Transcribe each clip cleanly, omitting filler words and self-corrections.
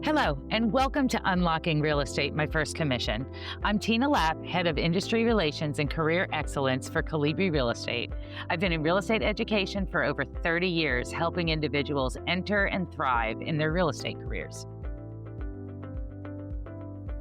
Hello, and welcome to Unlocking Real Estate, My First Commission. I'm Tina Lapp, Head of Industry Relations and Career Excellence for Colibri Real Estate. I've been in real estate education for over 30 years, helping individuals enter and thrive in their real estate careers.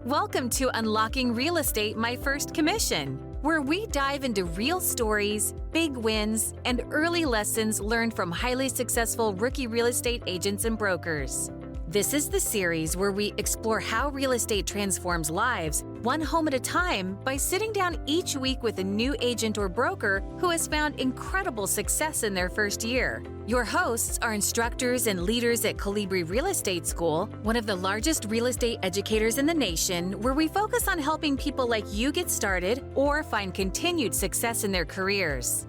Welcome to Unlocking Real Estate, My First Commission, where we dive into real stories, big wins, and early lessons learned from highly successful rookie real estate agents and brokers. This is the series where we explore how real estate transforms lives, one home at a time, by sitting down each week with a new agent or broker who has found incredible success in their first year. Your hosts are instructors and leaders at Colibri Real Estate School, one of the largest real estate educators in the nation, where we focus on helping people like you get started or find continued success in their careers.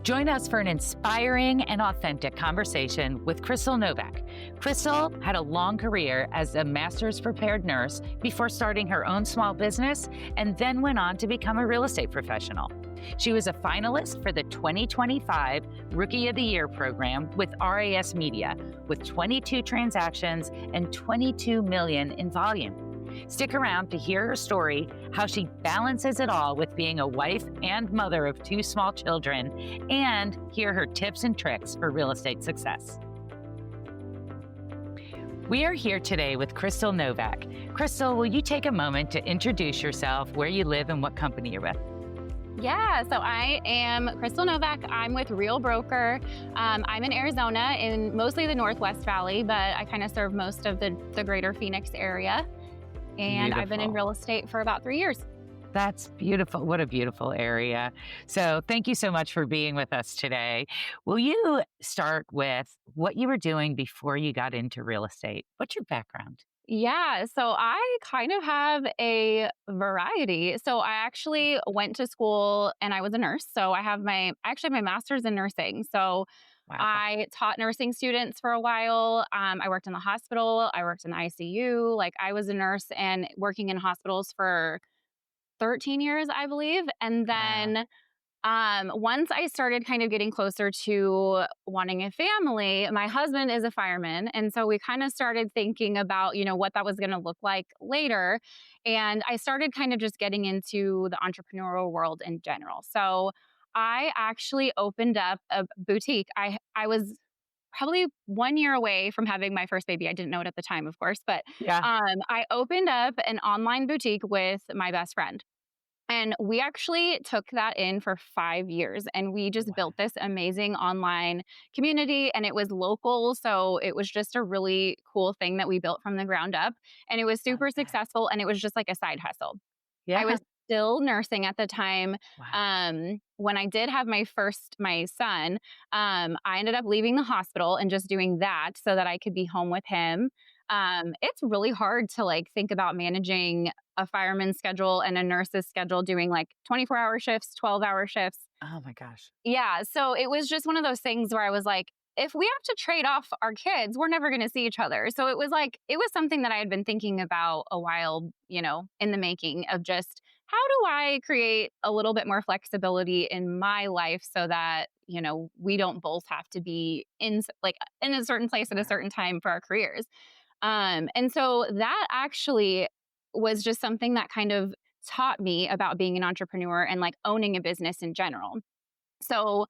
Join us for an inspiring and authentic conversation with Crystal Novak. Crystal had a long career as a master's prepared nurse before starting her own small business and then went on to become a real estate professional. She was a finalist for the 2025 Rookie of the Year program with RISMedia, with 22 transactions and 22 million in volume. Stick around to hear her story, how she balances it all with being a wife and mother of 2 small children, and hear her tips and tricks for real estate success. We are here today with Crystal Novak. Crystal, will you take a moment to introduce yourself, where you live, and what company you're with? Yeah, so I am Crystal Novak. I'm with Real Broker. I'm in Arizona, in mostly the Northwest Valley, but I kind of serve most of the greater Phoenix area. And Beautiful. I've been in real estate for about 3 years. That's beautiful. What a beautiful area. So thank you so much for being with us today. Will you start with what you were doing before you got into real estate? What's your background? Yeah, so I kind of have a variety. So I actually went to school and I was a nurse. So I have my master's in nursing. So Wow. I taught nursing students for a while. I worked in the hospital. I worked in the ICU. Like, I was a nurse and working in hospitals for 13 years, I believe. And then once I started kind of getting closer to wanting a family, my husband is a fireman. And so we kind of started thinking about, what that was going to look like later. And I started kind of just getting into the entrepreneurial world in general. So I actually opened up a boutique. I was probably 1 year away from having my first baby. I didn't know it at the time, of course, but I opened up an online boutique with my best friend. And we actually took that in for 5 years, and we just built this amazing online community, and it was local. So it was just a really cool thing that we built from the ground up, and it was super successful, and it was just like a side hustle. Yeah. I was still nursing at the time. Wow. When I did have my son, I ended up leaving the hospital and just doing that so that I could be home with him. It's really hard to think about managing a fireman's schedule and a nurse's schedule, doing 24-hour shifts, 12-hour shifts. Oh my gosh. Yeah. So it was just one of those things where I was like, if we have to trade off our kids, we're never going to see each other. So it was something that I had been thinking about a while, in the making, of just, how do I create a little bit more flexibility in my life so that, we don't both have to be in a certain place at a certain time for our careers. And so that actually was just something that kind of taught me about being an entrepreneur and owning a business in general. So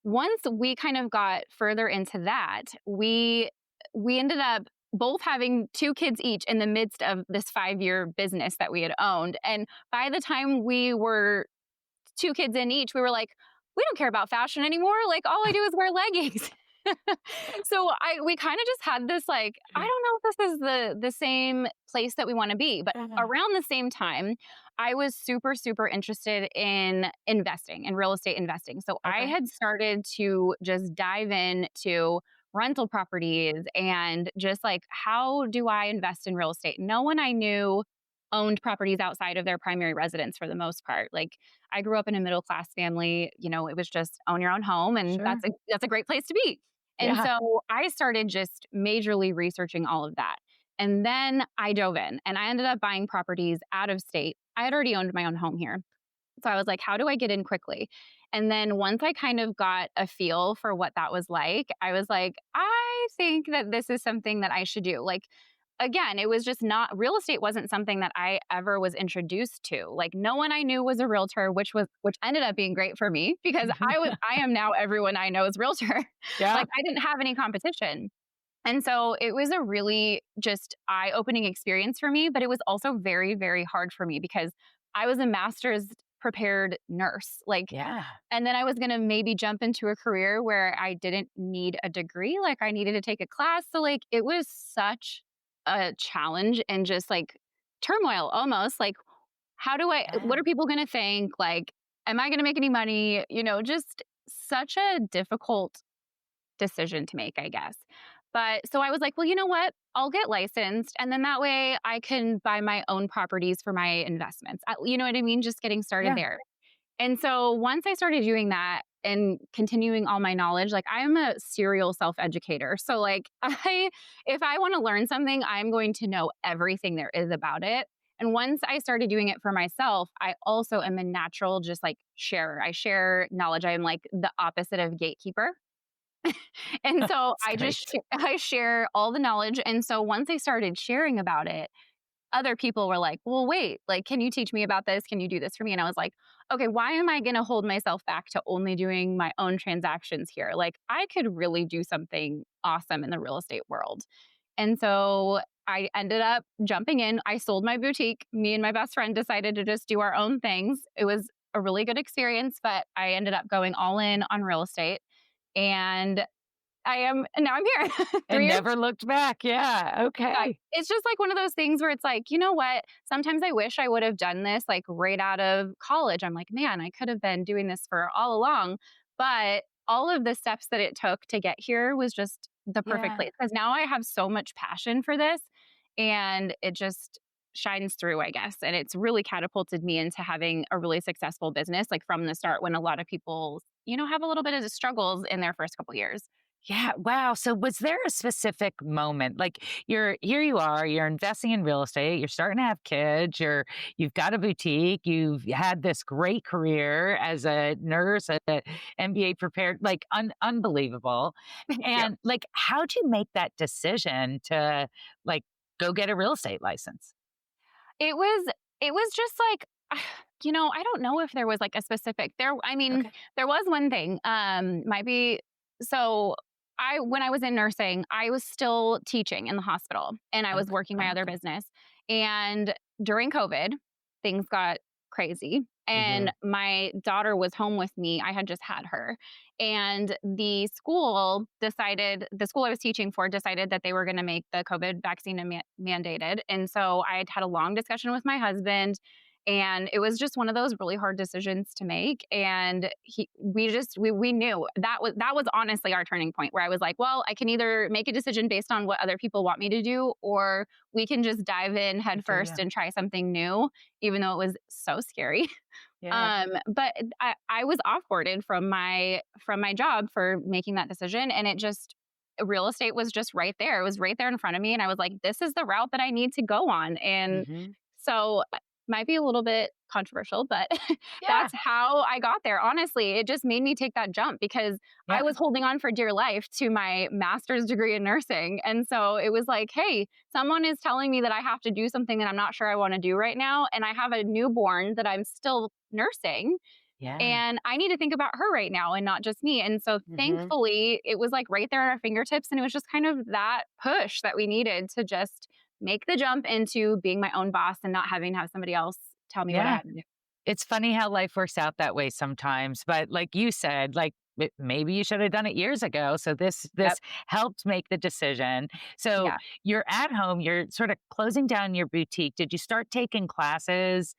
once we kind of got further into that, we ended up both having 2 kids each in the midst of this 5-year business that we had owned. And by the time we were 2 kids in each, we were like, we don't care about fashion anymore. All I do is wear leggings. So we kind of just had this I don't know if this is the same place that we want to be. But around the same time, I was super, super interested in investing, in real estate investing. So I had started to just dive into rental properties and just how do I invest in real estate? No one I knew owned properties outside of their primary residence for the most part. I grew up in a middle-class family, it was just own your own home, and Sure. that's a great place to be. And so I started just majorly researching all of that. And then I dove in and I ended up buying properties out of state. I had already owned my own home here. So I was like, how do I get in quickly? And then once I kind of got a feel for what that was like, I was like, I think that this is something that I should do. Like, again, it was just not real estate wasn't something that I ever was introduced to. Like no one I knew was a realtor, which ended up being great for me because I am now everyone I know is realtor. Yeah. Like I didn't have any competition. And so it was a really just eye-opening experience for me, but it was also very, very hard for me because I was a master's prepared nurse. Like, Yeah. and then I was going to maybe jump into a career where I didn't need a degree. Like I needed to take a class. So like it was such a challenge and just like turmoil almost. Like, what Yeah. are people going to think? Like, am I going to make any money? Just such a difficult decision to make, I guess. But so I was like, well, you know what? I'll get licensed. And then that way I can buy my own properties for my investments. You know what I mean? Just getting started Yeah. there. And so once I started doing that and continuing all my knowledge, like I am a serial self-educator. So like if I want to learn something, I'm going to know everything there is about it. And once I started doing it for myself, I also am a natural, just like sharer. I share knowledge. I'm like the opposite of gatekeeper. And so It's great. I share all the knowledge. And so once I started sharing about it, other people were like, well, wait, like, can you teach me about this? Can you do this for me? And I was like, okay, why am I going to hold myself back to only doing my own transactions here? Like, I could really do something awesome in the real estate world. And so I ended up jumping in. I sold my boutique. Me and my best friend decided to just do our own things. It was a really good experience, but I ended up going all in on real estate. And now I'm here. And 3 years. never looked back. Yeah. Yeah, Okay. it's just like one of those things where it's like, you know what? Sometimes I wish I would have done this like right out of college. I'm like, man, I could have been doing this for all along. But all of the steps that it took to get here was just the perfect Yeah. place because now I have so much passion for this and it just shines through, I guess. And it's really catapulted me into having a really successful business, like from the start when a lot of people, have a little bit of the struggles in their first couple years. Yeah. Wow. So was there a specific moment? Like here you are, you're investing in real estate, you're starting to have kids, you've got a boutique, you've had this great career as a nurse, a MBA prepared, like unbelievable. Yep. And like how'd you make that decision to like go get a real estate license? It was it was just like, I don't know if there was like a specific I mean, Okay. there was one thing, might be so when I was in nursing, I was still teaching in the hospital and I was Okay. working my other Okay. business. And during COVID, things got crazy. Hmm. And my daughter was home with me. I had just had her. And the school I was teaching for decided that they were going to make the COVID vaccine mandated. And so I had had a long discussion with my husband. And it was just one of those really hard decisions to make. And we knew that was honestly our turning point where I was like, well, I can either make a decision based on what other people want me to do, or we can just dive in head Good for first you. and try something new, even though it was so scary. Yeah. But I was offboarded from my job for making that decision, and it just real estate was just right there. It was right there in front of me, and I was like, this is the route that I need to go on. And Hmm. so might be a little bit controversial, but Yeah. that's how I got there. Honestly, it just made me take that jump because I Yeah. was holding on for dear life to my master's degree in nursing. And so it was like, hey, someone is telling me that I have to do something that I'm not sure I want to do right now. And I have a newborn that I'm still nursing. Yeah. And I need to think about her right now and not just me. And so Hmm. thankfully, it was like right there at our fingertips. And it was just kind of that push that we needed to just make the jump into being my own boss and not having to have somebody else tell me what I Yeah. had to do. It's funny how life works out that way sometimes, but like you said, like maybe you should have done it years ago. So this Yep. helped make the decision. So Yeah. you're at home, you're sort of closing down your boutique. Did you start taking classes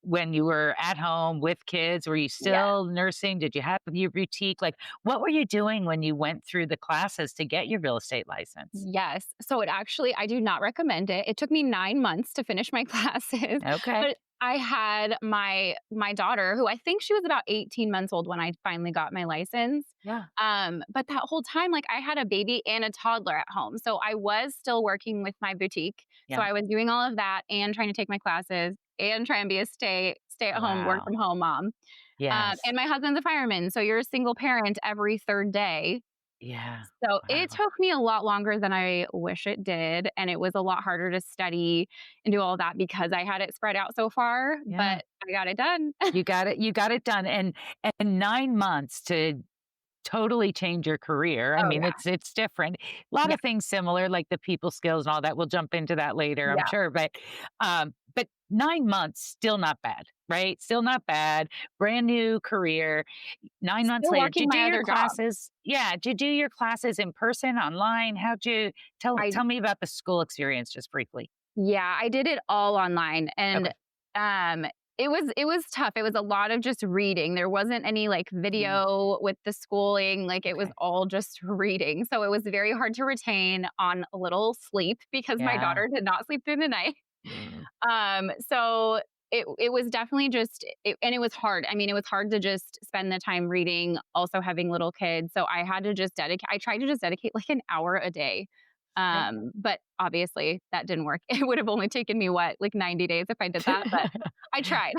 when you were at home with kids? Were you Yeah. still nursing? Did you have your boutique? Like what were you doing when you went through the classes to get your real estate license? Yes. So I do not recommend it. It took me 9 months to finish my classes, Okay. but I had my daughter, who I think she was about 18 months old when I finally got my license. Yeah. But that whole time, like I had a baby and a toddler at home, so I was still working with my boutique. So Yeah. I was doing all of that and trying to take my classes and try and be a stay at home, work from Wow. home mom. Yes. And my husband's a fireman, so you're a single parent every third day. Yeah. So it Wow. took me a lot longer than I wish it did. And it was a lot harder to study and do all that because I had it spread out so far, Yeah. but I got it done. You got it done. And 9 months to totally change your career. I Oh, mean, yeah. it's different. A lot Yeah. of things similar, like the people skills and all that. We'll jump into that later, I'm Yeah. sure. But 9 months, still not bad, right? Still not bad. Brand new career. 9 months Still later, did working you do my your other job. classes? Yeah, did you do your classes in person, online? How'd you I tell me about the school experience just briefly? Yeah, I did it all online and, Okay. um, it was tough. It was a lot of just reading. There wasn't any, like, Mm, video with the schooling, like, it was okay. all just reading. So it was very hard to retain on a little sleep because my Yeah. daughter did not sleep through the night. Mm. So it was definitely just and it was hard. I mean, it was hard to just spend the time reading, also having little kids. So I had to just dedicate. I tried to just dedicate like an hour a day. Okay. But obviously that didn't work. It would have only taken me what, like 90 days if I did that, but I tried.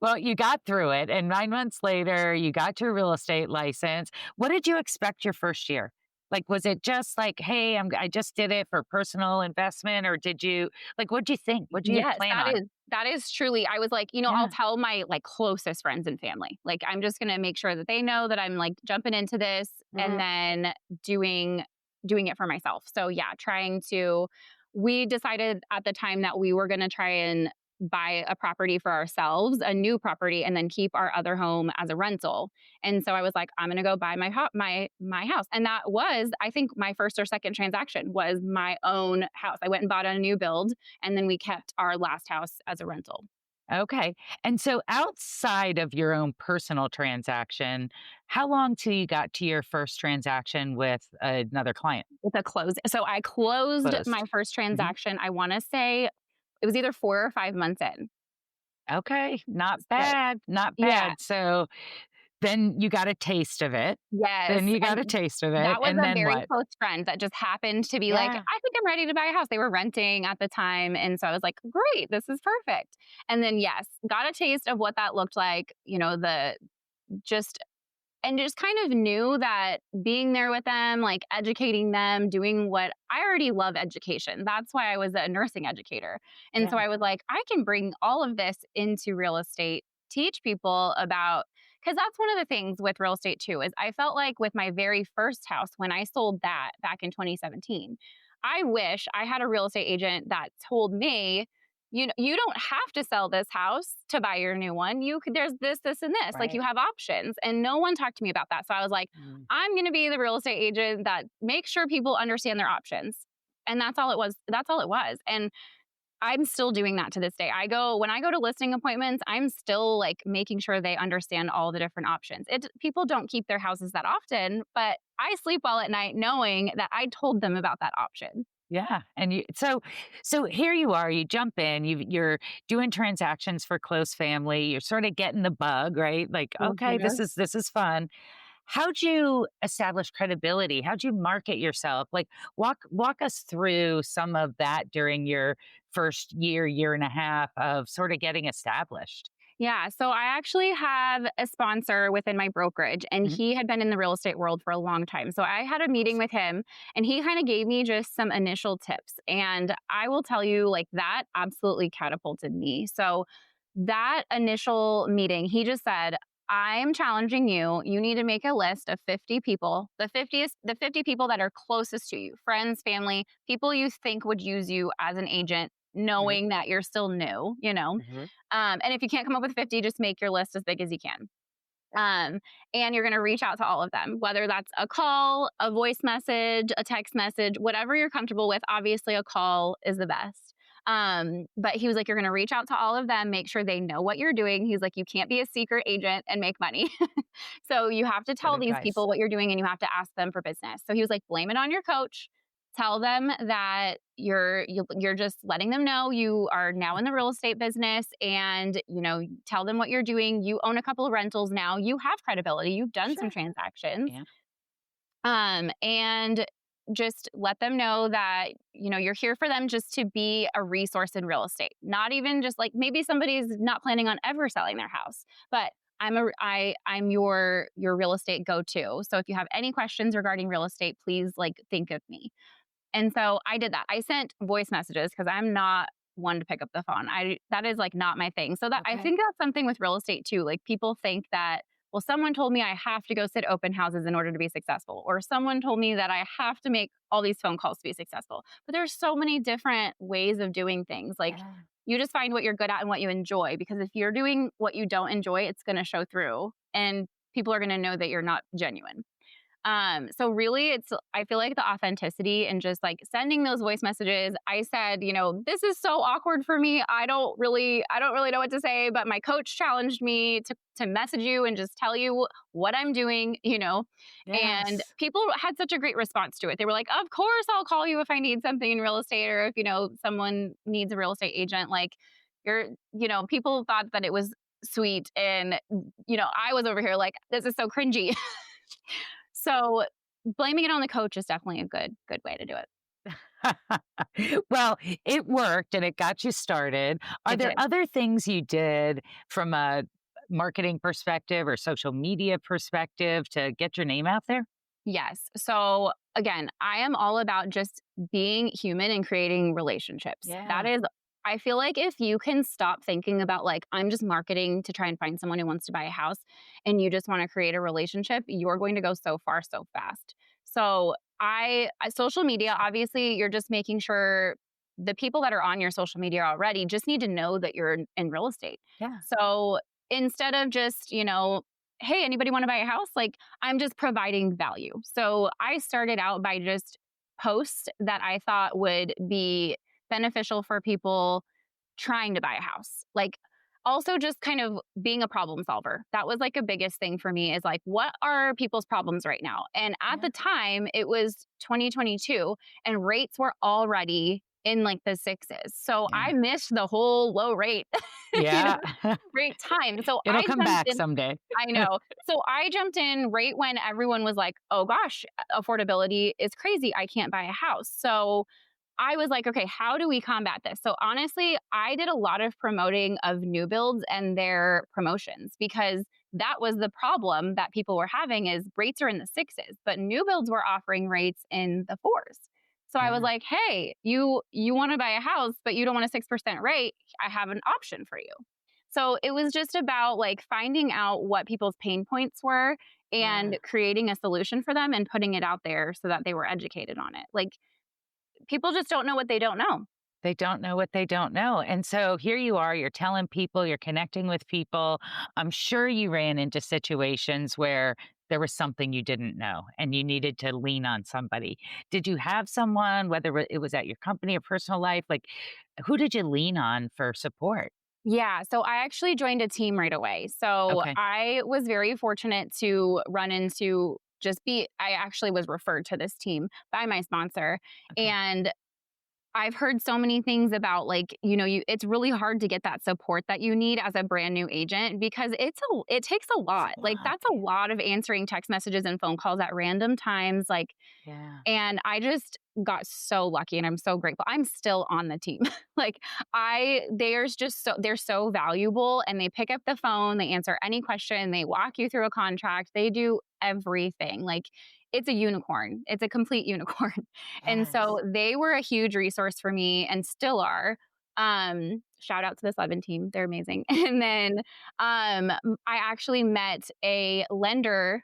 Well, you got through it, and 9 months later, you got your real estate license. What did you expect your first year? Like, was it just like, "Hey, I just did it for personal investment," or did you like, what'd you think? What'd you Yes, plan on? that is truly I was like, I'll Yeah. tell my, like, closest friends and family. Like, I'm just gonna make sure that they know that I'm, like, jumping into this and Mhm. then doing doing it for myself. So, yeah, trying to we decided at the time that we were gonna try and buy a property for ourselves, a new property, and then keep our other home as a rental. And so I was like, I'm gonna go buy my house. And that was, I think, my first or second transaction was my own house. I went and bought a new build and then we kept our last house as a rental Okay. And so outside of your own personal transaction, how long till you got to your first transaction with another client? with a close. So I closed my Closed. first Mhm. transaction. I want to say it was either 4 or 5 months in. Okay, not So bad, not yeah, bad. So then you got a taste of it. yes. Then you got a And taste of it, that was and a then very what? close friend that just happened to be like, Yeah. I think I'm ready to buy a house. They were renting at the time. And so I was like, great, this is perfect. And then, yes, got a taste of what that looked like, the just and just kind of knew that being there with them, like educating them, doing what I already love education. That's why I was a nursing educator. And so Yeah. I was like, I can bring all of this into real estate, teach people about because that's one of the things with real estate too is I felt like with my very first house when I sold that back in 2017, I wish I had a real estate agent that told me you don't have to sell this house to buy your new one. There's this, and this. Like you Right. have options. And no one talked to me about that. So I was like, Mm. I'm going to be the real estate agent that makes sure people understand their options. And that's all it was. That's all it was. And I'm still doing that to this day. When I go to listing appointments, I'm still like making sure they understand all the different options. People don't keep their houses that often, but I sleep well at night knowing that I told them about that option. Yeah, and so here you are, you jump in, you're doing transactions for close family, you're sort of getting the bug, right? Like, okay, Mhm. this is fun. How'd you establish credibility? How'd you market yourself? Like, walk us through some of that during your first year, year and a half of sort of getting established. Yeah. So I actually have a sponsor within my brokerage, and Mhm. he had been in the real estate world for a long time. So I had a meeting with him, and he kind of gave me just some initial tips. And I will tell you, like, that absolutely catapulted me. So that initial meeting, he just said, I'm challenging you. You need to make a list of 50 people, the 50 people that are closest to you, friends, family, people you think would use you as an agent, Mhm. knowing that you're still new. Mhm. And if you can't come up with 50, just make your list as big as you can. Um, and you're going to reach out to all of them, whether that's a call, a voice message, a text message, whatever you're comfortable with. Obviously, a call is the best. But he was like, you're going to reach out to all of them, make sure they know what you're doing. He's like, you can't be a secret agent and make money. So you have to Good tell these advice. people what you're doing and you have to ask them for business. So he was like, blame it on your coach. Tell them that you're just letting them know you are now in the real estate business and tell them what you're doing. You own a couple of rentals now. You have credibility. You've done some Sure. transactions. Yeah. And just let them know that you're here for them just to be a resource in real estate. Not even just like maybe somebody's not planning on ever selling their house, but I'm your real estate go-to. So if you have any questions regarding real estate, please like think of me. And so I did that. I sent voice messages because I'm not one to pick up the phone. That is like not my thing. So that I Okay. think that's something with real estate too. Like people think that, well, someone told me I have to go sit open houses in order to be successful, or someone told me that I have to make all these phone calls to be successful. But there's so many different ways of doing things. Like Yeah. you just find what you're good at and what you enjoy. Because if you're doing what you don't enjoy, it's going to show through, and people are going to know that you're not genuine. So really I feel like the authenticity and just like sending those voice messages. I said, this is so awkward for me. I don't really know what to say, but my coach challenged me to message you and just tell you what I'm doing. And Yes. people had such a great response to it. They were like, of course I'll call you if I need something in real estate, or if, someone needs a real estate agent. Like people thought that it was sweet. And, I was over here like, this is so cringy. So blaming it on the coach is definitely a good way to do it. Well, it worked and it got you started. Are It there did. other things you did from a marketing perspective or social media perspective to get your name out there? Yes. So again, I am all about just being human and creating relationships. That Yeah. is, I feel like if you can stop thinking about like, I'm just marketing to try and find someone who wants to buy a house, and you just want to create a relationship, you're going to go so far so fast. So social media, obviously, you're just making sure the people that are on your social media already just need to know that you're in real estate. Yeah. So instead of just, hey, anybody want to buy a house? Like, I'm just providing value. So I started out by just posts that I thought would be beneficial for people trying to buy a house. Like, also just kind of being a problem solver. That was like a biggest thing for me, is like, what are people's problems right now? And at Yeah. the time, it was 2022 and rates were already in like the sixes. So Yeah. I missed the whole low rate, you know, Yeah. rate time. So It'll I come jumped back in. someday. I know. So I jumped in right when everyone was like, oh gosh, affordability is crazy. I can't buy a house. So I was like, okay, how do we combat this? So honestly, I did a lot of promoting of new builds and their promotions, because that was the problem that people were having, is rates are in the sixes, but new builds were offering rates in the fours. So I was Yeah. like, hey, you want to buy a house, but you don't want a 6% rate. I have an option for you. So it was just about like finding out what people's pain points were Yeah. and creating a solution for them and putting it out there so that they were educated on it. Like, people just don't know what they don't know. They don't know what they don't know. And so here you are, you're telling people, you're connecting with people. I'm sure you ran into situations where there was something you didn't know and you needed to lean on somebody. Did you have someone, whether it was at your company or personal life, like who did you lean on for support? Yeah, so I actually joined a team right away. So Okay. I was very fortunate to run into I actually was referred to this team by my sponsor. Okay. And I've heard so many things about like, it's really hard to get that support that you need as a brand new agent, because it takes a It's lot. a Like, lot. that's a lot of answering text messages and phone calls at random times. Like, Yeah. and I just got so lucky and I'm so grateful. I'm still on the team. Like, they're so valuable, and they pick up the phone, they answer any question, they walk you through a contract, they do everything. Like, it's a unicorn. It's a complete unicorn. And so Yes. they were a huge resource for me and still are. Shout out to the Slevin team. They're amazing. And then I actually met a lender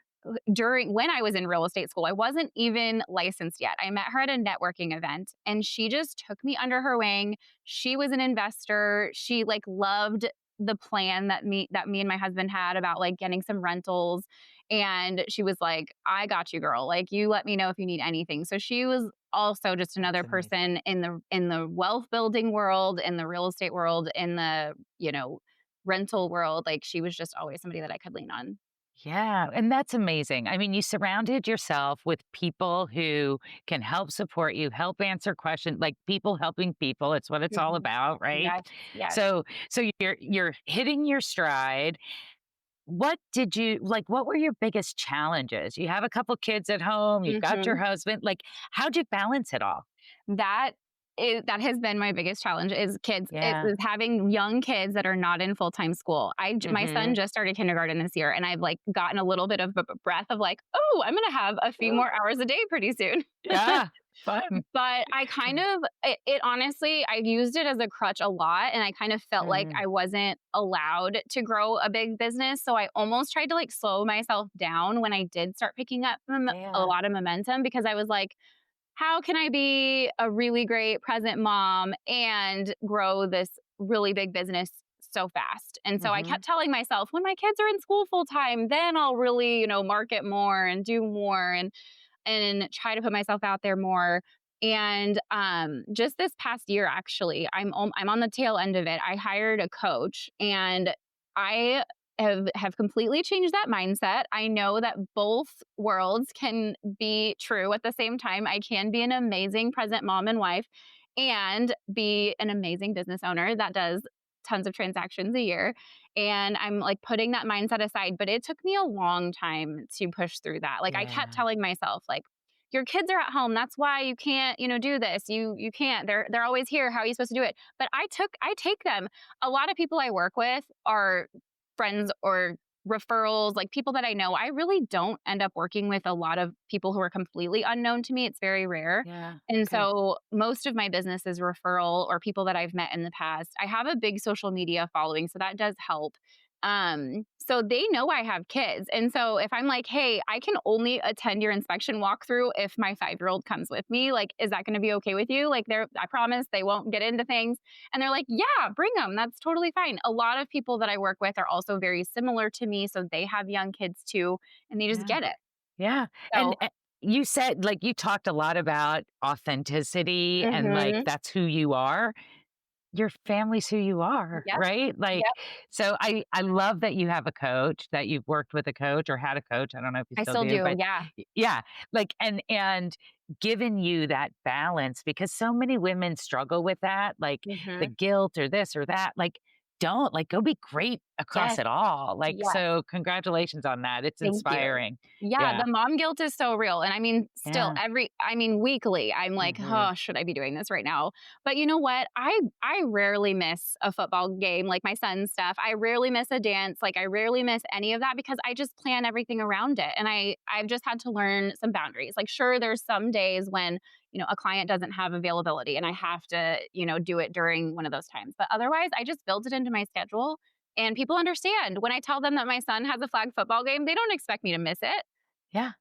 during when I was in real estate school. I wasn't even licensed yet. I met her at a networking event, and she just took me under her wing. She was an investor. She like loved the plan that me and my husband had about like getting some rentals, and she was like, I got you, girl. Like, you let me know if you need anything. So she was also just That's another amazing. person in the wealth building world, in the real estate world, in the, rental world. Like, she was just always somebody that I could lean on. Yeah, and that's amazing. I mean, you surrounded yourself with people who can help support you, help answer questions, like people helping people. It's what it's all Mhm. about, right? Yes, yes. So you're hitting your stride. What did you like, what were your biggest challenges? You have a couple kids at home, you've got your Mhm. husband. Like, how'd you balance it all? That That has been my biggest challenge is kids. It Yeah. is having young kids that are not in full-time school. My son Mm-hmm. just started kindergarten this year, and I've like gotten a little bit of a breath of like, oh, I'm gonna have a few more hours a day pretty soon. Yeah. Fun. But I kind of it honestly, I used it as a crutch a lot, and I kind of felt like Mm, I wasn't allowed to grow a big business, so I almost tried to like slow myself down when I did start picking up a yeah. lot of momentum because I was like, how can I be a really great present mom and grow this really big business so fast? And so I Mm-hmm. kept telling myself, when my kids are in school full time, then I'll really, market more and do more and try to put myself out there more. And just this past year, actually, I'm on the tail end of it. I hired a coach, and I have completely changed that mindset. I know that both worlds can be true at the same time. I can be an amazing present mom and wife, and be an amazing business owner that does tons of transactions a year. And I'm like putting that mindset aside, but it took me a long time to push through that. Like I kept Yeah. telling myself like, your kids are at home. That's why you can't, do this. You can't. They're always here. How are you supposed to do it? But I take them. A lot of people I work with are friends or referrals, like people that I know. I really don't end up working with a lot of people who are completely unknown to me. It's very rare. Yeah. And Good. so most of my business is referral or people that I've met in the past. I have a big social media following, so that does help. So they know I have kids. And so if I'm like, hey, I can only attend your inspection walkthrough if my 5-year-old comes with me, like, is that going to be okay with you? Like, I promise they won't get into things. And they're like, yeah, bring them. That's totally fine. A lot of people that I work with are also very similar to me. So they have young kids too, and they just Yeah. get it. Yeah. And So, you said, like, you talked a lot about authenticity and like mhm. that's who you are. Your family's who you are, Yep. right? Like, Yep. so I love that you have a coach, that you've worked with a coach or had a coach. I don't know if you I still still do, do. but Yeah. yeah, like, and given you that balance because so many women struggle with that, like the Hmm. guilt or this or that. Like, don't like go be great across Yes. it all. Like, Yes. so congratulations on that. It's Thank you. inspiring. Yeah, Yeah. the mom guilt is so real. And I mean, still Yeah. weekly, I'm like, Hmm. oh, should I be doing this right now? But you know what? I rarely miss a football game, like my son's stuff. I rarely miss a dance. Like I rarely miss any of that because I just plan everything around it. And I've just had to learn some boundaries. Like sure, there's some days when, a client doesn't have availability and I have to, do it during one of those times. But otherwise, I just built it into my schedule. And people understand when I tell them that my son has a flag football game, they don't expect me to miss it. Yeah.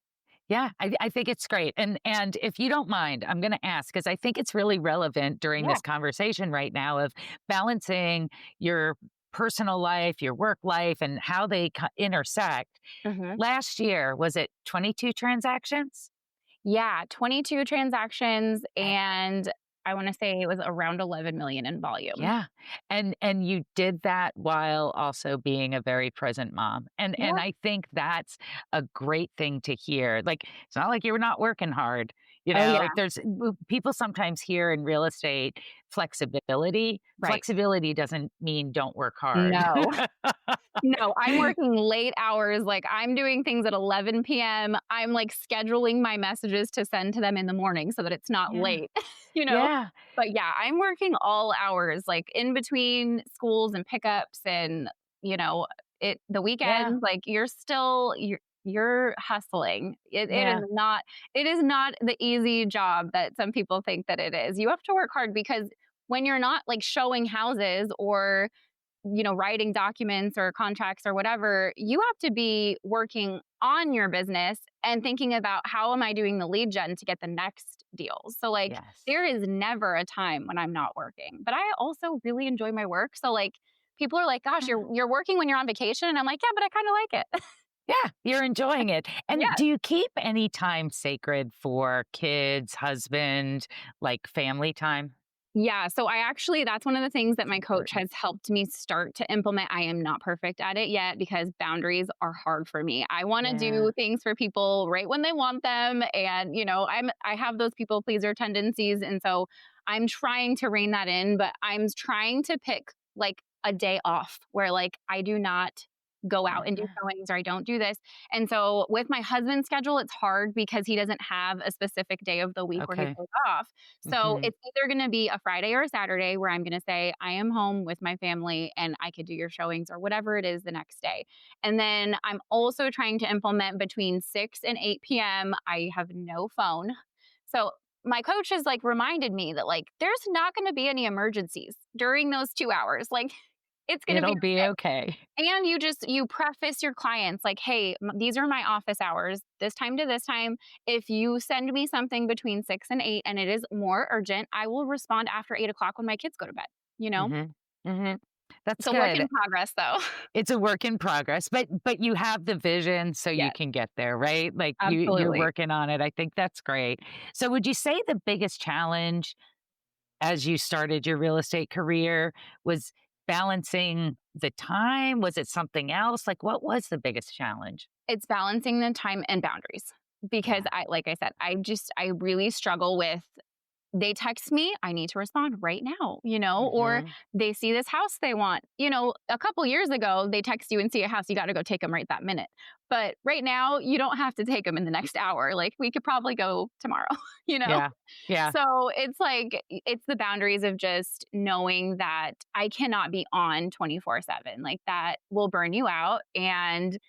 Yeah, I think it's great. And if you don't mind, I'm going to ask because I think it's really relevant during Yeah. this conversation right now of balancing your personal life, your work life, and how they intersect. Hmm. Last year, was it 22 transactions? Yeah, 22 transactions, Eh, and I wanna say it was around 11 million in volume. Yeah. And you did that while also being a very present mom. And Yeah. I think that's a great thing to hear. Like it's not like you were not working hard. Oh, Like yeah. people sometimes hear in real estate flexibility. Right. Flexibility doesn't mean don't work hard. No. No, I'm working late hours, like, I'm doing things at 11 PM. I'm, like, scheduling my messages to send to them in the morning so that it's not Yeah. late, Yeah. But, yeah, I'm working all hours, like, in between schools and pickups and, you know, the Yeah. weekends, like, you're hustling. Yeah. It is not the easy job that some people think that it is. You have to work hard because when you're not, like, showing houses or writing documents or contracts or whatever, you have to be working on your business and thinking about how am I doing the lead gen to get the next deals. So like Yes. there is never a time when I'm not working. But I also really enjoy my work. So like people are like, gosh, Yeah. you're working when you're on vacation. And I'm like, yeah, but I kind of like it. Yeah, you're enjoying it. And Yeah. do you keep any time sacred for kids, husband, like family time? Yeah, so that's one of the things that It's my coach important. has helped me start to implement. I am not perfect at it yet because boundaries are hard for me. I want to Yeah. do things for people right when they want them and I have those people pleaser tendencies and so I'm trying to rein that in, but I'm trying to pick like a day off where like I do not go out and do Yeah. showings or I don't do this. And so with my husband's schedule, it's hard because he doesn't have a specific day of the week where he Okay. goes off. So Hmm. it's either going to be a Friday or a Saturday where I'm going to say, I am home with my family and I could do your showings or whatever it is the next day. And then I'm also trying to implement between 6 and 8 p.m. I have no phone. So my coach has like reminded me that like there's not going to be any emergencies during those 2 hours. Like it's going to be It'll be okay. and you preface your clients like, "Hey, these are my office hours, this time to this time. If you send me something between 6 and 8 and it is more urgent, I will respond after 8 o'clock when my kids go to bed," you know? Hmm. Hmm. That's It's a work good. in progress, though. It's a work in progress, but you have the vision so you Yes, can get there, right? Like you're absolutely. working on it. I think that's great. So would you say the biggest challenge as you started your real estate career was balancing the time? Was it something else? Like what was the biggest challenge? It's balancing the time and boundaries because Yeah. I like I said, I really struggle with they text me, I need to respond right now, or Hmm. they see this house they want. A couple years ago, they text you and see a house, you got to go take them right that minute. But right now, you don't have to take them in the next hour. Like we could probably go tomorrow, you know? Yeah. Yeah. So it's like, it's the boundaries of just knowing that I cannot be on 24/7. Like that will burn you out and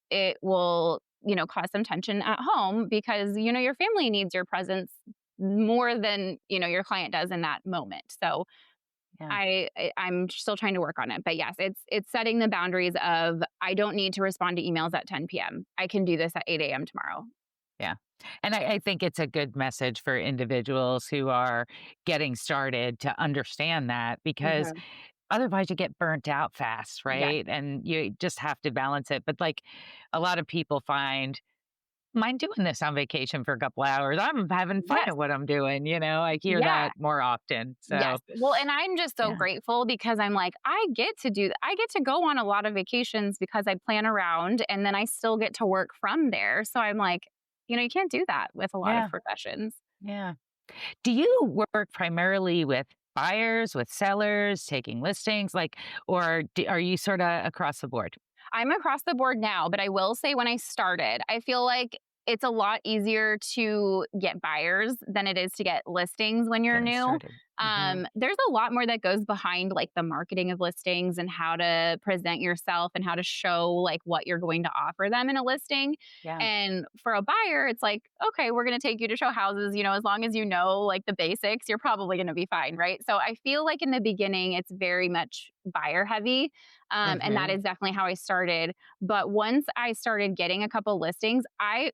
it will, cause some tension at home because, your family needs your presence more than, your client does in that moment. So Yeah. I'm still trying to work on it. But yes, it's setting the boundaries of I don't need to respond to emails at 10 p.m. I can do this at 8 a.m. tomorrow. Yeah. And I think it's a good message for individuals who are getting started to understand that because Mhm. otherwise you get burnt out fast, Yes. right? And you just have to balance it. But like a lot of people find, mind doing this on vacation for a couple hours. I'm having fun Yes. at what I'm doing. I hear Yeah. that more often. So, Yes. Well, and I'm just so yeah. grateful because I'm like, I get to go on a lot of vacations because I plan around and then I still get to work from there. So I'm like, you can't do that with a lot of Yeah. professions. Yeah. Do you work primarily with buyers, with sellers, taking listings, like, or are you sort of across the board? I'm across the board now, but I will say when I started, I feel like it's a lot easier to get buyers than it is to get listings when you're Getting new. started. Hmm. There's a lot more that goes behind like the marketing of listings and how to present yourself and how to show like what you're going to offer them in a listing. Yeah. And for a buyer, it's like, okay, we're going to take you to show houses. As long as you know like the basics, you're probably going to be fine. Right. So I feel like in the beginning, it's very much buyer heavy. And that Hmm. is definitely how I started. But once I started getting a couple listings,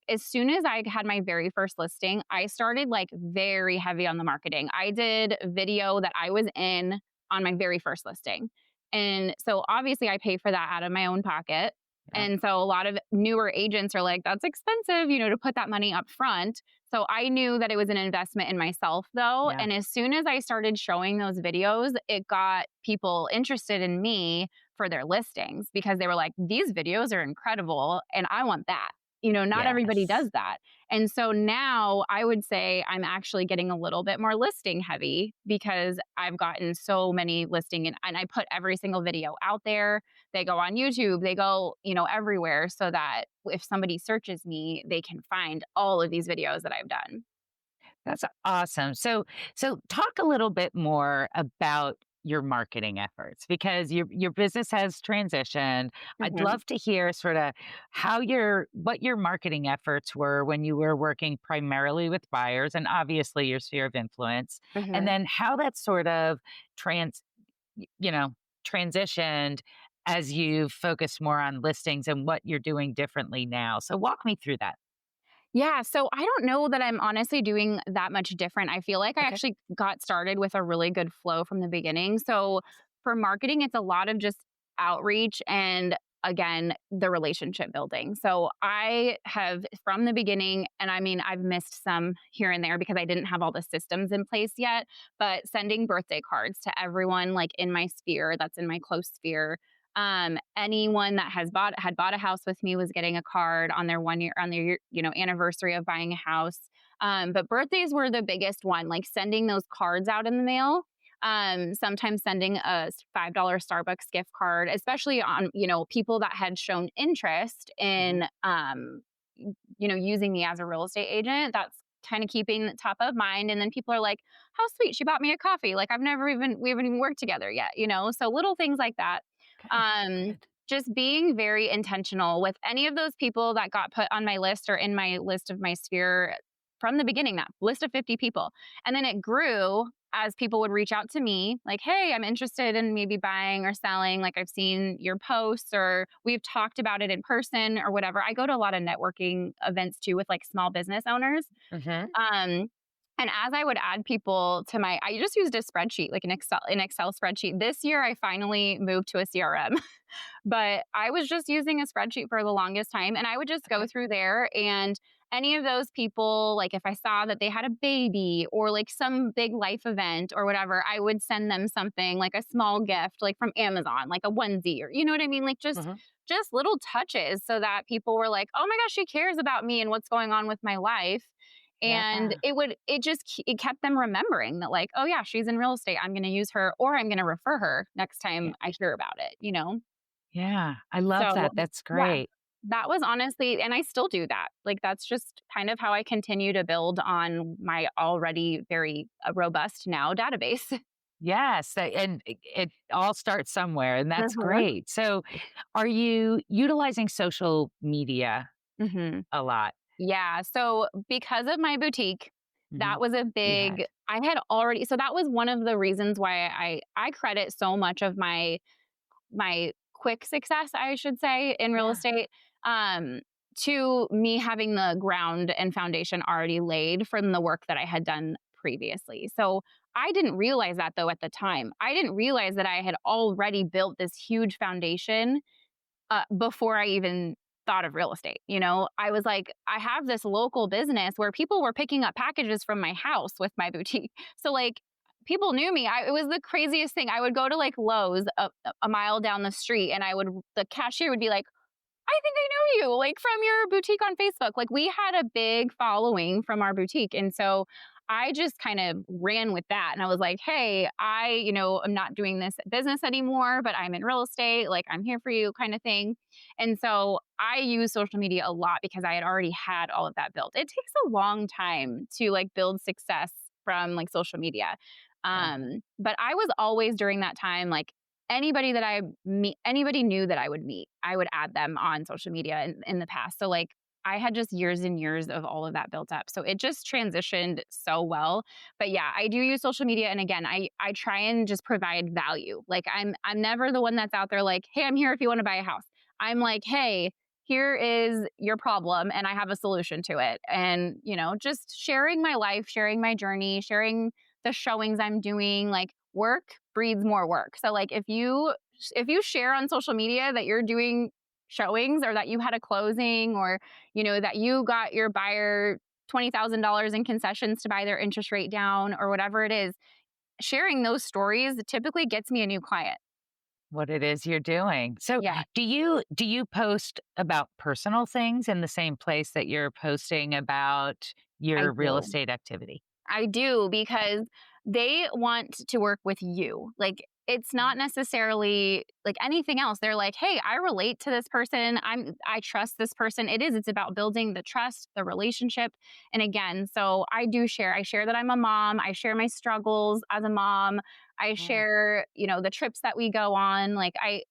as soon as I had my very first listing, I started like very heavy on the marketing. I did video that I was in on my very first listing. And so obviously I pay for that out of my own pocket. Yeah. And so a lot of newer agents are like, that's expensive, to put that money up front. So I knew that it was an investment in myself though. Yeah. And as soon as I started showing those videos, it got people interested in me for their listings because they were like, these videos are incredible and I want that. Not everybody Yes. does that. And so now I would say I'm actually getting a little bit more listing heavy because I've gotten so many listing and I put every single video out there. They go on YouTube, they go, everywhere so that if somebody searches me, they can find all of these videos that I've done. That's awesome. So talk a little bit more about your marketing efforts because your business has transitioned. I'd Mhm. love to hear sort of what your marketing efforts were when you were working primarily with buyers and obviously your sphere of influence, and Mhm. then how that sort of trans you know transitioned as you focus more on listings and what you're doing differently now. So walk me through that. Yeah, so I don't know that I'm honestly doing that much different. I feel like I Okay. actually got started with a really good flow from the beginning. So for marketing, it's a lot of just outreach and again, the relationship building. So I have from the beginning, and I mean, I've missed some here and there because I didn't have all the systems in place yet, but sending birthday cards to everyone like in my sphere, that's in my close sphere. Anyone that had bought a house with me was getting a card on their 1 year on their anniversary of buying a house. But birthdays were the biggest one, like sending those cards out in the mail. sometimes sending a $5 Starbucks gift card, especially on, people that had shown interest Hmm. in, using me as a real estate agent. That's kind of keeping it top of mind. And then people are like, how sweet, she bought me a coffee. Like we haven't even worked together yet. So little things like that. Okay, Um, good. just being very intentional with any of those people that got put on my list or in my list of my sphere from the beginning, that list of 50 people. And then it grew as people would reach out to me like, hey, I'm interested in maybe buying or selling. Like, I've seen your posts or we've talked about it in person or whatever. I go to a lot of networking events too with like small business owners. Hmm. Um, and as I would add people to I just used a spreadsheet, like an Excel spreadsheet. This year, I finally moved to a CRM. But I was just using a spreadsheet for the longest time. And I would just go Okay. through there and any of those people, like if I saw that they had a baby or like some big life event or whatever, I would send them something like a small gift, like from Amazon, like a onesie or you know what I mean? Like Hmm. just little touches so that people were like, oh my gosh, she cares about me and what's going on with my life. And Yeah. it kept them remembering that like, oh yeah, she's in real estate. I'm going to use her or I'm going to refer her next Yeah. time I hear about it. Yeah. I love So, that. That's yeah, great. that was honestly and I still do that. Like, that's just kind of how I continue to build on my already very, robust now database. Yes. And it all starts somewhere, and that's Mhm. great. So, are you utilizing social media Mhm. a lot? Yeah, so because of my boutique, Hmm. that was a You had. big I had already so that was one of the reasons why I credit so much of my quick success, I should say, in real Yeah. estate, um, to me having the ground and foundation already laid from the work that I had done previously. So I didn't realize that though at the time. I didn't realize that I had already built this huge foundation before I even thought of real estate. I was like, I have this local business where people were picking up packages from my house with my boutique. So, like, people knew me. It was the craziest thing. I would go to like Lowe's a mile down the street and the cashier would be like, I think I know you, like from your boutique on Facebook. Like we had a big following from our boutique. And so I just kind of ran with that. And I was like, hey, I'm not doing this business anymore, but I'm in real estate. Like I'm here for you kind of thing. And so I use social media a lot because I had already had all of that built. It takes a long time to like build success from like social media. Yeah. But I was always during that time like anybody knew that I would meet, I would add them on social media in the past. So like I had just years and years of all of that built up. So it just transitioned so well. But yeah, I do use social media. And again, I try and just provide value. Like I'm never the one that's out there like, hey, I'm here if you want to buy a house. I'm like, hey, here is your problem and I have a solution to it. And, just sharing my life, sharing my journey, sharing the showings I'm doing, like work breeds more work. So like if you share on social media that you're doing showings or that you had a closing or that you got your buyer $20,000 in concessions to buy their interest rate down or whatever it is, sharing those stories typically gets me a new client. What it is you're doing. So, Yeah, do you post about personal things in the same place that you're posting about I your real do. estate activity? I do because they want to work with you. Like it's not necessarily like anything else. They're like, "Hey, I relate to this person. I trust this person." It's about building the trust, the relationship. And again, so I share that I'm a mom. I share my struggles as a mom. I Yeah. share, the trips that we go on. Like I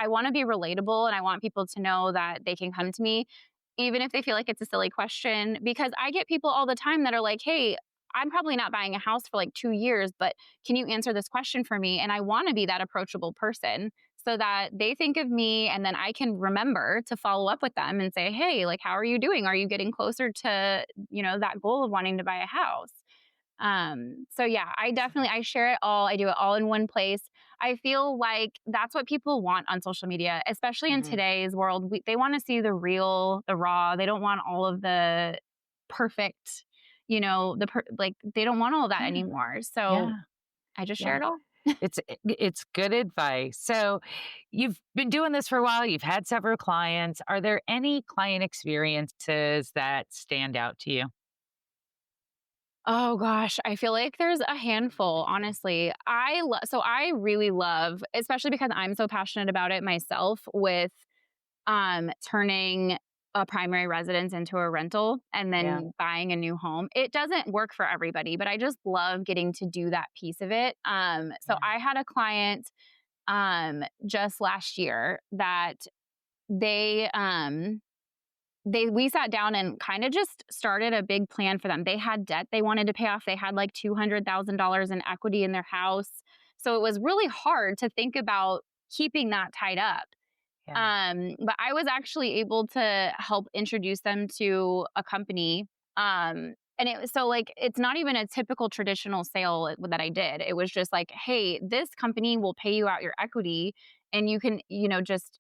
want to be relatable and I want people to know that they can come to me even if they feel like it's a silly question, because I get people all the time that are like, hey, I'm probably not buying a house for like 2 years, but can you answer this question for me? And I want to be that approachable person so that they think of me and then I can remember to follow up with them and say, hey, like, how are you doing? Are you getting closer to, that goal of wanting to buy a house? So yeah, I share it all. I do it all in one place. I feel like that's what people want on social media, especially in Mhm. today's world. They want to see the real, the raw. They don't want all of the perfect, like they don't want all that Yeah. anymore. So Yeah. I just share Yeah. it all. It's good advice. So, you've been doing this for a while, you've had several clients. Are there any client experiences that stand out to you? Oh gosh, I feel like there's a handful, honestly. So I really love, especially because I'm so passionate about it myself, with turning a primary residence into a rental and Yeah. then buying a new home. It doesn't work for everybody, but I just love getting to do that piece of it. So Yeah. I had a client just last year that they we sat down and kind of just started a big plan for them. They had debt they wanted to pay off. They had like $200,000 in equity in their house. So it was really hard to think about keeping that tied up. Yeah. But I was actually able to help introduce them to a company. And it was so like, it's not even a typical traditional sale that I did. It was just like, hey, this company will pay you out your equity and you can, just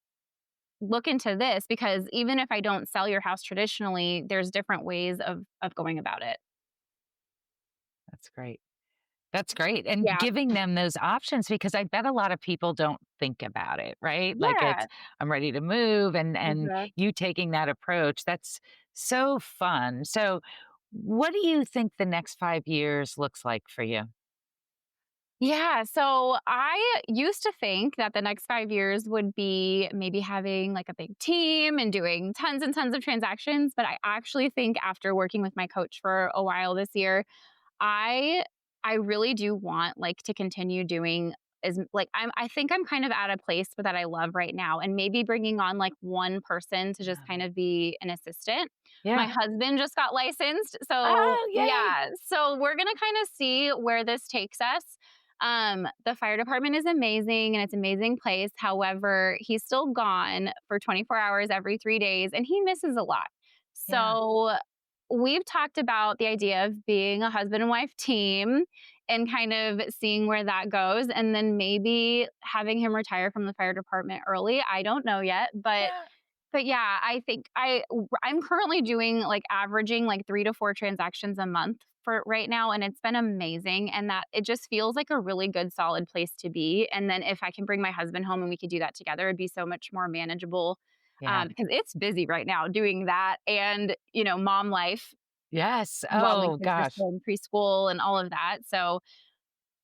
look into this, because even if I don't sell your house traditionally, there's different ways of going about it. That's great. That's great. And Yeah. giving them those options because I bet a lot of people don't think about it, right? Like it's Yeah. I'm ready to move and Mhm. you taking that approach, that's so fun. So what do you think the next 5 years looks like for you? Yeah. So I used to think that the next 5 years would be maybe having like a big team and doing tons and tons of transactions. But I actually think after working with my coach for a while this year, I I really do want, like, to continue doing is like, I think I'm kind of at a place that I love right now, and maybe bringing on, like, one person to just kind Yeah. of be an assistant. My Yeah. husband just got licensed, so Oh, yay. yeah. So we're gonna kinda see where this takes us. The fire department is amazing, and it's an amazing place. However, he's still gone for 24 hours every 3 days, and he misses a lot. Yeah. So we've talked about the idea of being a husband and wife team and kind of seeing where that goes, and then maybe having him retire from the fire department early. I don't know yet, Yeah. but yeah, I think I'm currently doing, like, averaging like 3 to 4 transactions a month for right now, and it's been amazing, and that it just feels like a really good solid place to be. And then if I can bring my husband home and we could do that together, it'd be so much more manageable, Yeah. because it's busy right now doing that and, mom life Yes. while my Oh kids are gosh. still in preschool and all of that. So,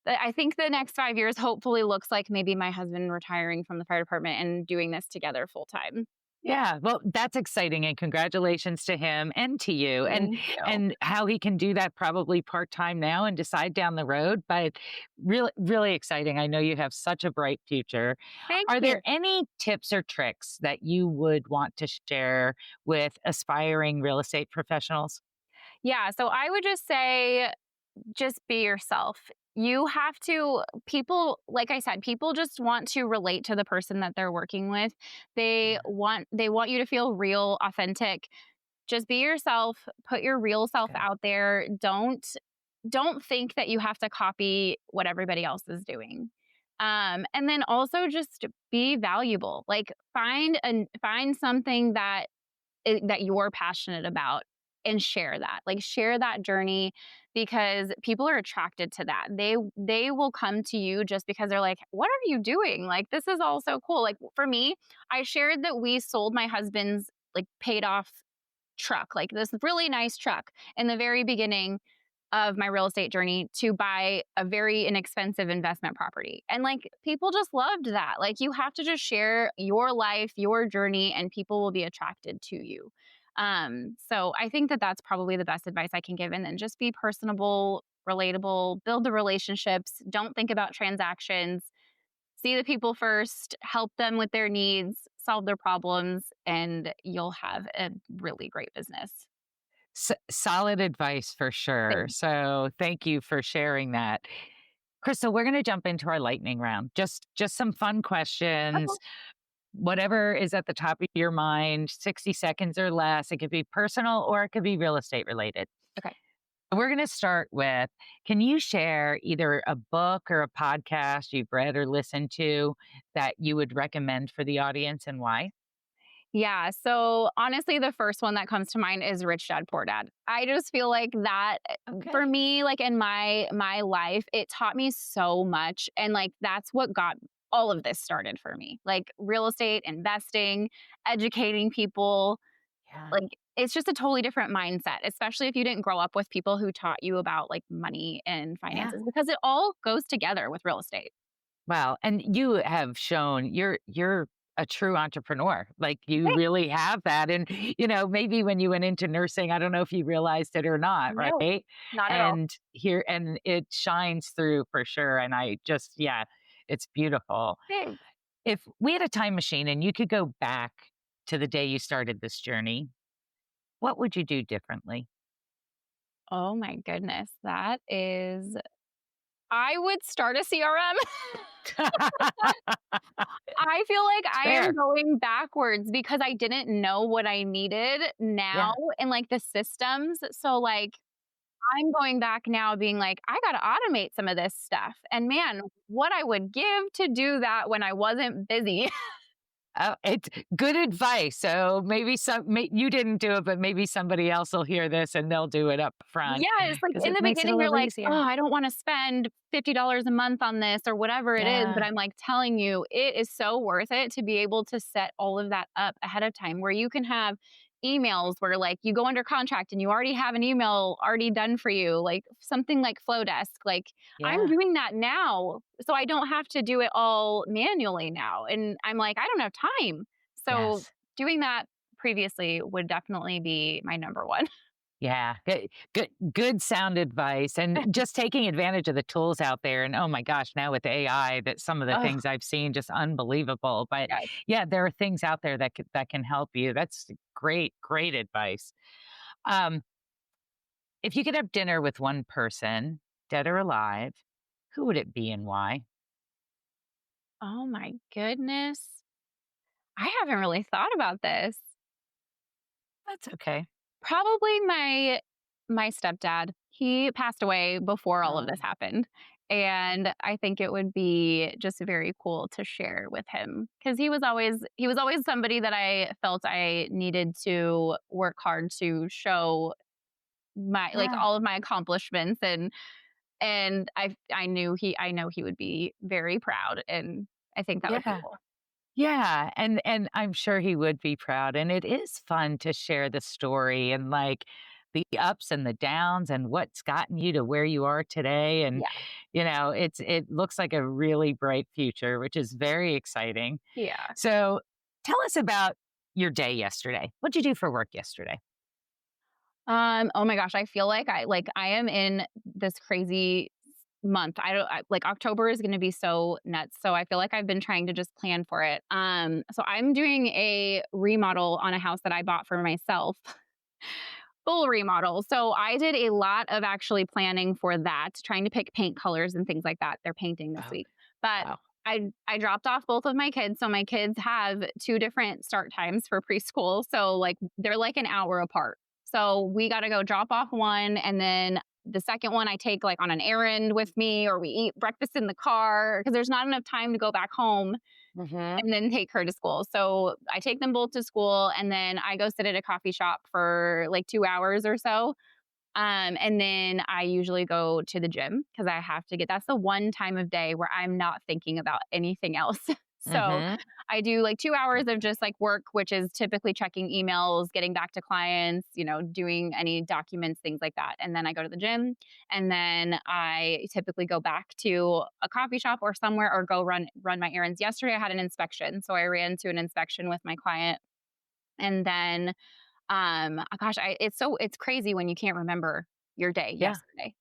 I think the next 5 years hopefully looks like maybe my husband retiring from the fire department and doing this together full time. Yeah, well, that's exciting and congratulations to him and to you Thank you. and how he can do that probably part-time now and decide down the road, but really really exciting. I know you have such a bright future. Thank Are there you. any tips or tricks that you would want to share with aspiring real estate professionals? Yeah, so I would just say, just be yourself. You have to people like I said, people just want to relate to the person that they're working with. Yeah, They want you to feel real, authentic. Just be yourself, put your real that's self good. out there. Don't think that you have to copy what everybody else is doing. And then also just be valuable. Like, find something that you're passionate about and share that. Like, share that journey, because people are attracted to that. They will come to you just because they're like, "What are you doing? Like, this is all so cool." Like, for me, I shared that we sold my husband's, like, paid off truck, like this really nice truck, in the very beginning of my real estate journey, to buy a very inexpensive investment property. And, like, people just loved that. Like, you have to just share your life, your journey, and people will be attracted to you. So I think that that's probably the best advice I can give. And then just be personable, relatable, build the relationships, don't think about transactions, see the people first, help them with their needs, solve their problems, and you'll have a really great business. Solid advice for sure. Thanks. So, thank you for sharing that. Crystal, we're going to jump into our lightning round. Just some fun Okay. questions. Whatever is at the top of your mind, 60 seconds or less. It could be personal or it could be real estate related. Okay. We're going to start with, can you share either a book or a podcast you've read or listened to that you would recommend for the audience and why? Yeah. So honestly, the first one that comes to mind is Rich Dad Poor Dad. I just feel like that, for Okay. me, like, in my life, it taught me so much. And, like, that's what got all of this started for me. Like, real estate, investing, educating people. Yeah. Like, it's just a totally different mindset, especially if you didn't grow up with people who taught you about like money and Yeah. finances, because it all goes together with real estate. Well, and you have shown you're a true entrepreneur. Like you Thanks. really have that. And, maybe when you went into nursing, I don't know if you realized it or not, No, right? not at all. And it shines through for sure. And yeah, it's beautiful. Thanks. If we had a time machine and you could go back to the day you started this journey, what would you do differently? Oh my goodness. I would start a CRM. I feel like I am Fair. going backwards because I didn't know what I needed now Yeah. and like the systems. So, like, I'm going back now being like, I got to automate some of this stuff. And man, what I would give to do that when I wasn't busy. Oh, it's good advice. So maybe you didn't do it, but maybe somebody else will hear this and they'll do it up front Yes, like, because in it the makes it a beginning, you're little like, "Oh, easier. I don't wanna spend $50 a month on this," or whatever it is, but Yeah. I'm, like, telling you, it is so worth it to be able to set all of that up ahead of time, where you can have emails where, like, you go under contract and you already have an email already done for you, like, something like Flowdesk, like, I'm Yeah. doing that now, so I don't have to do it all manually now, and I'm like, "I don't have time." So, Yes. doing that previously would definitely be my number one. Yeah. Good sound advice. And just taking advantage of the tools out there. And oh my gosh, now with AI, that some of the Oh, things I've seen just unbelievable. But yes. yeah, there are things out there that can help you. That's great, great advice. Um, if you could have dinner with one person, dead or alive, who would it be and why? Oh my goodness. I haven't really thought about this. That's okay. Probably my stepdad. He passed away before all of this Oh, happened, and I think it would be just very cool to share with him because he was always somebody that I felt I needed to work hard to show my like yeah. all of my accomplishments, and I know he would be very proud, and I think that would be Yeah. cool. Yeah, and I'm sure he would be proud, and it is fun to share the story and, like, the ups and the downs and what's gotten you to where you are today, and, Yeah. it looks like a really bright future, which is very exciting. Yeah. So, tell us about your day yesterday. What'd you do for work yesterday? Oh my gosh, I feel like I am in this crazy month. Like October is going to be so nuts. So I feel like I've been trying to just plan for it. So I'm doing a remodel on a house that I bought for myself. Full remodel. So I did a lot of actually planning for that, trying to pick paint colors and things like that. They're painting this Oh, week. But wow. I dropped off both of my kids. So my kids have two different start times for preschool. So like they're like an hour apart. So we got to go drop off one, and then the second one I take like on an errand with me, or we eat breakfast in the car because there's not enough time to go back home Mhm. and then take her to school. So I take them both to school, and then I go sit at a coffee shop for like 2 hours or so. And then I usually go to the gym because I have to that's the one time of day where I'm not thinking about anything else. So Mhm. I do like 2 hours of just like work, which is typically checking emails, getting back to clients, doing any documents, things like that. And then I go to the gym, and then I typically go back to a coffee shop or somewhere, or go run my errands. Yesterday I had an inspection. So I ran to an inspection with my client, and then gosh, it's crazy when you can't remember your day Yeah. yesterday.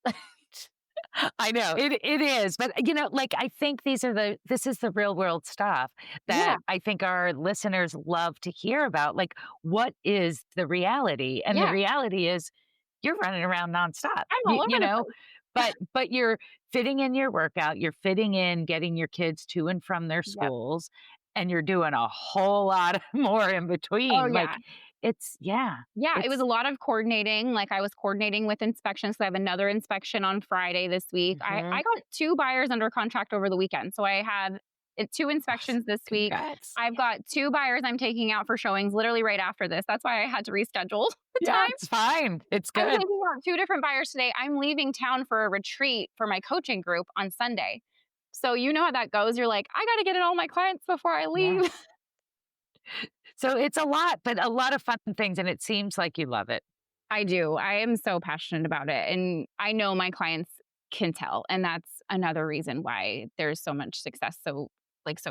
I know it is, but like I think this is the real world stuff Yeah, that I think our listeners love to hear about. Like, what is the reality? And the yeah, reality is you're running around nonstop. I'm all You, over you the know, place. but you're fitting in your workout, you're fitting in getting your kids to and from their Yep. schools, and you're doing a whole lot more in Oh, between. yeah. Like, yeah, Yeah, it was it's a lot of coordinating. Like, I was coordinating with inspections. So I have another inspection on Friday this week. I mhm, got 2 buyers under contract over the weekend. So I have 2 awesome. inspections this week. Congrats. I've got 2 buyers I'm taking out for showings literally right after this. That's why I had to reschedule the Yeah, time. it's fine. It's I'm good. taking out 2 different buyers today. I'm leaving town for a retreat for my coaching group on Sunday. So you know how that goes. You're like, "I gotta get in all my clients before I leave." Yes. So it's a lot, but a lot of fun things, and it seems like you love it. I do. I am so passionate about it. And I know my clients can tell. And that's another reason why there's so much success so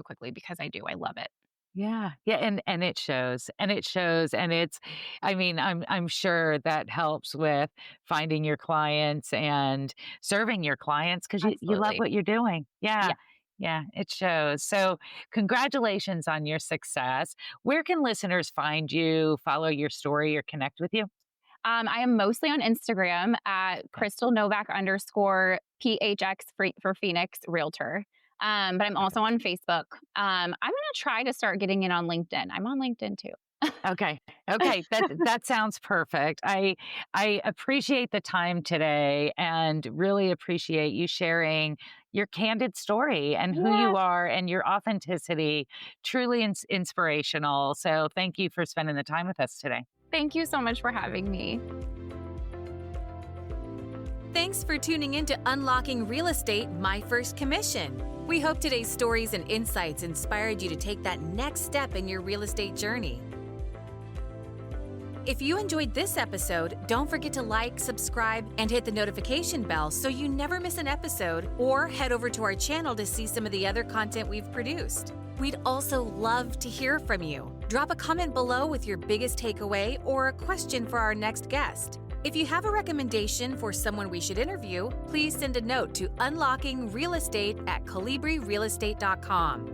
quickly because I do. I love it. Yeah. Yeah, and it shows. And it shows, and it's I mean, I'm sure that helps with finding your clients and serving your clients because you love Absolutely. what you're doing. Yeah. Yeah. Yeah, it shows. So, congratulations on your success. Where can listeners find you, follow your story, or connect with you? I am mostly on Instagram at Okay. Crystal Novak underscore PHX for Phoenix Realtor. But I'm also Perfect. on Facebook. I'm going to try to start getting in on LinkedIn. I'm on LinkedIn too. Okay. Okay. That sounds perfect. I appreciate the time today and really appreciate you sharing your candid story and who Yeah. you are and your authenticity. Truly inspirational. So thank you for spending the time with us today. Thank you so much for having me. Thanks for tuning in to Unlocking Real Estate, My First Commission. We hope today's stories and insights inspired you to take that next step in your real estate journey. If you enjoyed this episode, don't forget to like, subscribe, and hit the notification bell so you never miss an episode, or head over to our channel to see some of the other content we've produced. We'd also love to hear from you. Drop a comment below with your biggest takeaway or a question for our next guest. If you have a recommendation for someone we should interview, please send a note to unlockingrealestate@colibrirealestate.com.